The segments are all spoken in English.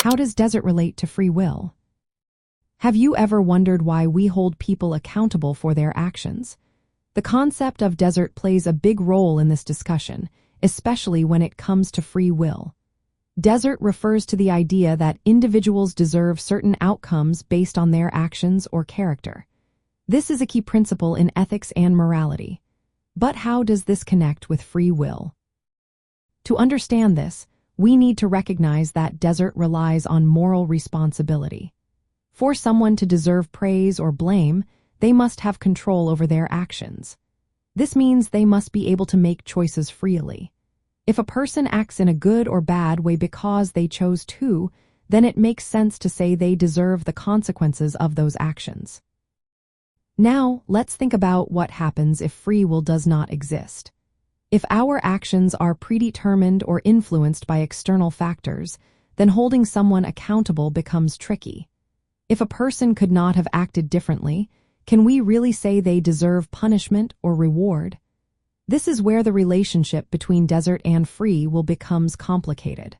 How does desert relate to free will? Have you ever wondered why we hold people accountable for their actions? The concept of desert plays a big role in this discussion, especially when it comes to free will. Desert refers to the idea that individuals deserve certain outcomes based on their actions or character. This is a key principle in ethics and morality. But how does this connect with free will? To understand this, we need to recognize that desert relies on moral responsibility. For someone to deserve praise or blame, they must have control over their actions. This means they must be able to make choices freely. If a person acts in a good or bad way because they chose to, then it makes sense to say they deserve the consequences of those actions. Now, let's think about what happens if free will does not exist. If our actions are predetermined or influenced by external factors, then holding someone accountable becomes tricky. If a person could not have acted differently, can we really say they deserve punishment or reward? This is where the relationship between desert and free will becomes complicated.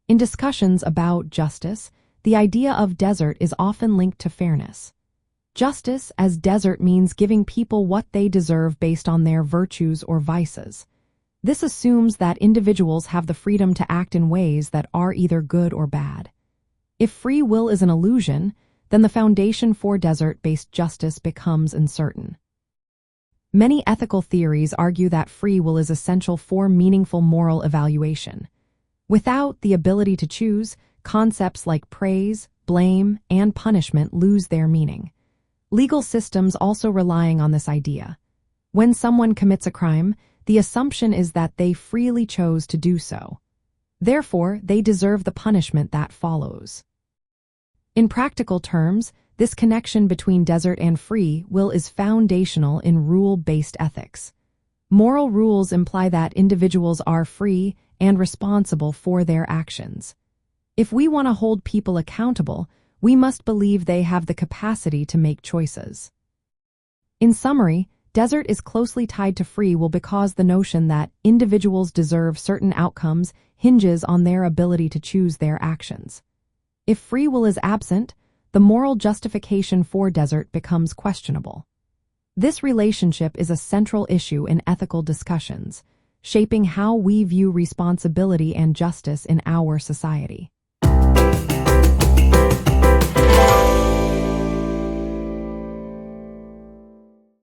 In discussions about justice, the idea of desert is often linked to fairness. Justice as desert means giving people what they deserve based on their virtues or vices. This assumes that individuals have the freedom to act in ways that are either good or bad. If free will is an illusion, then the foundation for desert-based justice becomes uncertain. Many ethical theories argue that free will is essential for meaningful moral evaluation. Without the ability to choose, concepts like praise, blame, and punishment lose their meaning. Legal systems also relying on this idea. When someone commits a crime, the assumption is that they freely chose to do so. Therefore, they deserve the punishment that follows. In practical terms, this connection between desert and free will is foundational in rule-based ethics. Moral rules imply that individuals are free and responsible for their actions. If we want to hold people accountable, we must believe they have the capacity to make choices. In summary, desert is closely tied to free will because the notion that individuals deserve certain outcomes hinges on their ability to choose their actions. If free will is absent, the moral justification for desert becomes questionable. This relationship is a central issue in ethical discussions, shaping how we view responsibility and justice in our society.